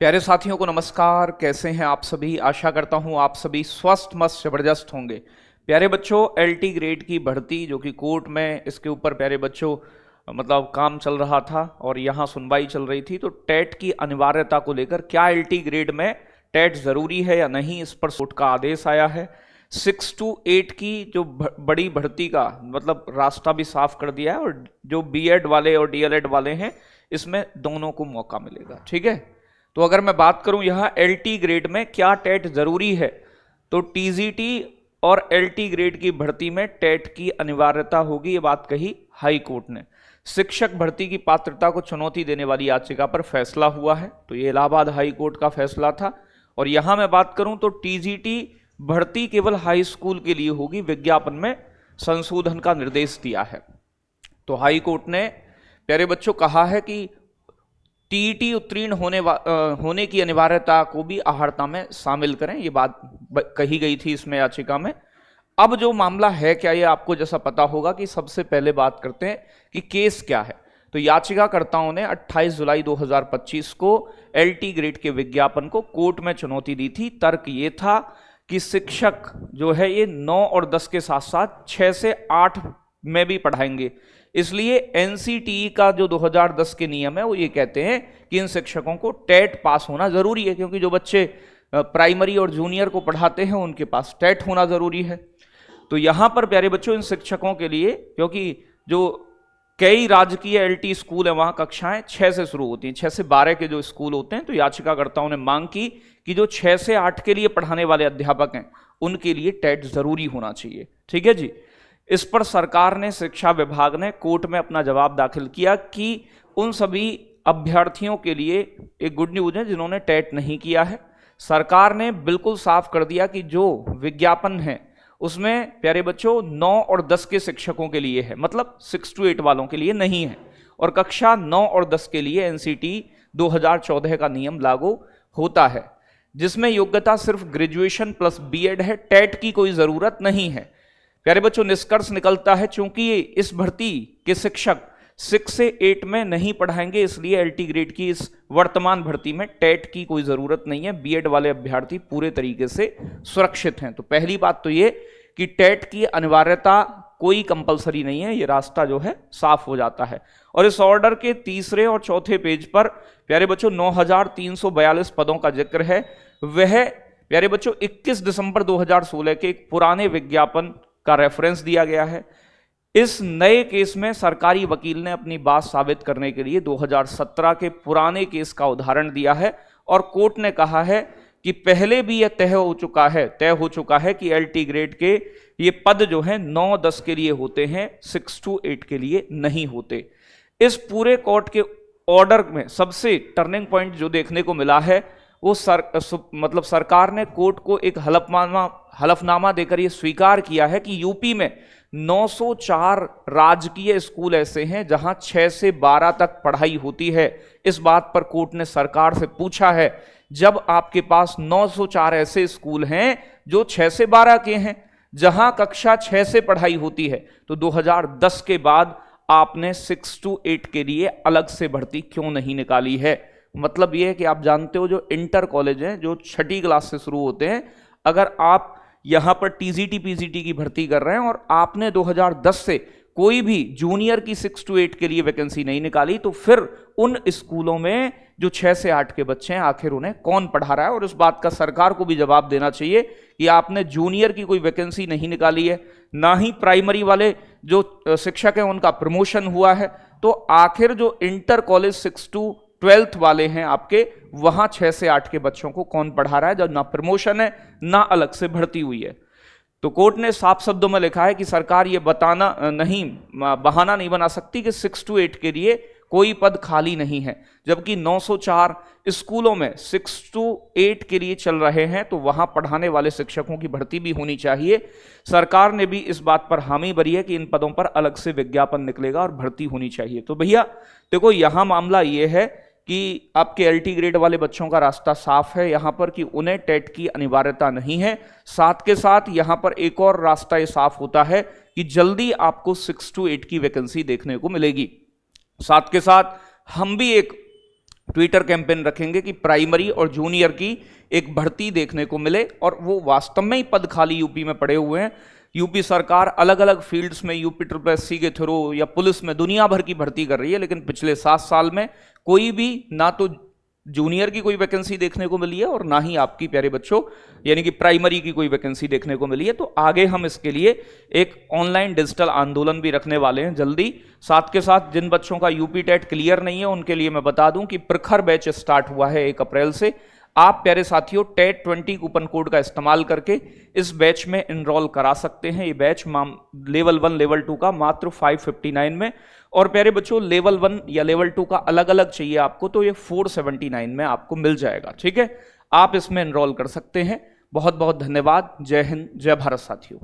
प्यारे साथियों को नमस्कार। कैसे हैं आप सभी? आशा करता हूं आप सभी स्वस्थ मस्त जबरदस्त होंगे। प्यारे बच्चों, एलटी ग्रेड की भर्ती जो कि कोर्ट में इसके ऊपर प्यारे बच्चों मतलब काम चल रहा था और यहाँ सुनवाई चल रही थी, तो टेट की अनिवार्यता को लेकर क्या एलटी ग्रेड में टेट जरूरी है या नहीं, इस पर कोर्ट का आदेश आया है। 6 to 8 की जो बड़ी भर्ती का मतलब रास्ता भी साफ कर दिया है और जो बीएड वाले और डीएलएड वाले हैं इसमें दोनों को मौका मिलेगा। ठीक है, तो अगर मैं बात करूं यहां एलटी ग्रेड में क्या टेट जरूरी है, तो टीजीटी और एलटी ग्रेड की भर्ती में टेट की अनिवार्यता होगी, ये बात कही हाई कोर्ट ने। शिक्षक भर्ती की पात्रता को चुनौती देने वाली याचिका पर फैसला हुआ है, तो ये इलाहाबाद हाई कोर्ट का फैसला था। और यहां मैं बात करूं तो टीजीटी भर्ती केवल हाई स्कूल के लिए होगी, विज्ञापन में संशोधन का निर्देश दिया है। तो हाई कोर्ट ने प्यारे बच्चों कहा है कि टीईटी उत्तीर्ण होने की अनिवार्यता को भी अहर्ता में शामिल करें, ये बात कही गई थी इसमें याचिका में। अब जो मामला है क्या, ये आपको जैसा पता होगा कि सबसे पहले बात करते हैं कि केस क्या है। तो याचिकाकर्ताओं ने 28 जुलाई 2025 को एलटी ग्रेड के विज्ञापन को कोर्ट में चुनौती दी थी। तर्क ये था कि शिक्षक जो है ये 9 और 10 के साथ साथ 6 से 8 में भी पढ़ाएंगे, इसलिए एनसीटीई का जो 2010 के नियम है वो ये कहते हैं कि इन शिक्षकों को टेट पास होना जरूरी है, क्योंकि जो बच्चे प्राइमरी और जूनियर को पढ़ाते हैं उनके पास टेट होना जरूरी है। तो यहां पर प्यारे बच्चों इन शिक्षकों के लिए, क्योंकि जो कई राजकीय एलटी स्कूल है वहां कक्षाएं 6 से शुरू होती हैं, 6 से 12 के जो स्कूल होते हैं, तो याचिकाकर्ताओं ने मांग की कि जो 6 से 8 के लिए पढ़ाने वाले अध्यापक हैं उनके लिए टेट जरूरी होना चाहिए। ठीक है जी। इस पर सरकार ने, शिक्षा विभाग ने कोर्ट में अपना जवाब दाखिल किया कि उन सभी अभ्यर्थियों के लिए एक गुड न्यूज है जिन्होंने टेट नहीं किया है। सरकार ने बिल्कुल साफ कर दिया कि जो विज्ञापन है उसमें प्यारे बच्चों 9 और 10 के शिक्षकों के लिए है, मतलब 6 to 8 वालों के लिए नहीं है, और कक्षा 9 और 10 के लिए एनसीटी 2014 का नियम लागू होता है, जिसमें योग्यता सिर्फ ग्रेजुएशन प्लस बीएड है, टेट की कोई जरूरत नहीं है। प्यारे बच्चों, निष्कर्ष निकलता है चूंकि इस भर्ती के शिक्षक 6 से 8 में नहीं पढ़ाएंगे, इसलिए एलटी ग्रेड की इस वर्तमान भर्ती में टेट की कोई जरूरत नहीं है। बीएड वाले अभ्यर्थी पूरे तरीके से सुरक्षित हैं। तो पहली बात तो ये कि टेट की अनिवार्यता कोई कंपलसरी नहीं है, ये रास्ता जो है साफ हो जाता है। और इस ऑर्डर के तीसरे और चौथे पेज पर प्यारे बच्चों 9342 पदों का जिक्र है। वह प्यारे बच्चों 21 दिसंबर 2016 के एक पुराने विज्ञापन का रेफरेंस दिया गया है। इस नए केस में सरकारी वकील ने अपनी बात साबित करने के लिए 2017 के पुराने केस का उदाहरण दिया है और कोर्ट ने कहा है कि पहले भी यह तय हो चुका है कि एलटी ग्रेड के ये पद जो हैं 9-10 के लिए होते हैं, 6 to 8 के लिए नहीं होते। इस पूरे कोर्ट के ऑर्डर में सबसे टर्निंग पॉइंट जो देखने को मिला है वो सरकार ने कोर्ट को एक हलफनामा देकर यह स्वीकार किया है कि यूपी में 904 राजकीय स्कूल ऐसे हैं जहां 6 से 12 तक पढ़ाई होती है। इस बात पर कोर्ट ने सरकार से पूछा है, जब आपके पास 904 ऐसे स्कूल हैं जो 6 से 12 के हैं, जहां कक्षा 6 से पढ़ाई होती है, तो 2010 के बाद आपने 6 to 8 के लिए अलग से भर्ती क्यों नहीं निकाली है? मतलब यह है कि आप जानते हो जो इंटर कॉलेज हैं जो 6ठी क्लास से शुरू होते हैं, अगर आप यहां पर टीजीटी पीजीटी की भर्ती कर रहे हैं और आपने 2010 से कोई भी जूनियर की 6 to 8 के लिए वैकेंसी नहीं निकाली, तो फिर उन स्कूलों में जो 6 से 8 के बच्चे हैं आखिर उन्हें कौन पढ़ा रहा है? और इस बात का सरकार को भी जवाब देना चाहिए कि आपने जूनियर की कोई वैकेंसी नहीं निकाली है, ना ही प्राइमरी वाले जो शिक्षक हैं उनका प्रमोशन हुआ है, तो आखिर जो इंटर कॉलेज 6 to 12th वाले हैं आपके, वहां 6 से 8 के बच्चों को कौन पढ़ा रहा है जब ना प्रमोशन है ना अलग से भर्ती हुई है? तो कोर्ट ने साफ शब्दों में लिखा है कि सरकार ये बहाना नहीं बना सकती कि 6 to 8 के लिए कोई पद खाली नहीं है, जबकि 904 स्कूलों में 6 to 8 के लिए चल रहे हैं, तो वहां पढ़ाने वाले शिक्षकों की भर्ती भी होनी चाहिए। सरकार ने भी इस बात पर हामी भरी है कि इन पदों पर अलग से विज्ञापन निकलेगा और भर्ती होनी चाहिए। तो भैया देखो, यहां मामला यह है कि आपके एलटी ग्रेड वाले बच्चों का रास्ता साफ है यहां पर कि उन्हें टेट की अनिवार्यता नहीं है। साथ के साथ यहां पर एक और रास्ता ये साफ होता है कि जल्दी आपको 6 to 8 की वैकेंसी देखने को मिलेगी। साथ के साथ हम भी एक ट्विटर कैंपेन रखेंगे कि प्राइमरी और जूनियर की एक भर्ती देखने को मिले, और वो वास्तव में ही पद खाली यूपी में पड़े हुए हैं। यूपी सरकार अलग अलग फील्ड्स में यूपी ट्रिपल एससी के थ्रू या पुलिस में दुनिया भर की भर्ती कर रही है, लेकिन पिछले 7 साल में कोई भी ना तो जूनियर की कोई वैकेंसी देखने को मिली है और ना ही आपकी प्यारे बच्चों यानी कि प्राइमरी की कोई वैकेंसी देखने को मिली है। तो आगे हम इसके लिए एक ऑनलाइन डिजिटल आंदोलन भी रखने वाले हैं जल्दी। साथ के साथ जिन बच्चों का यूपी टेट क्लियर नहीं है उनके लिए मैं बता दूं कि प्रखर बैच स्टार्ट हुआ है 1 अप्रैल से। आप प्यारे साथियों टेट 20 कूपन कोड का इस्तेमाल करके इस बैच में एनरोल करा सकते हैं। ये बैच लेवल 1 लेवल 2 का मात्र 559 में, और प्यारे बच्चों लेवल 1 या लेवल 2 का अलग अलग चाहिए आपको तो ये 479 में आपको मिल जाएगा। ठीक है, आप इसमें एनरोल कर सकते हैं। बहुत बहुत धन्यवाद। जय हिंद, जय भारत साथियों।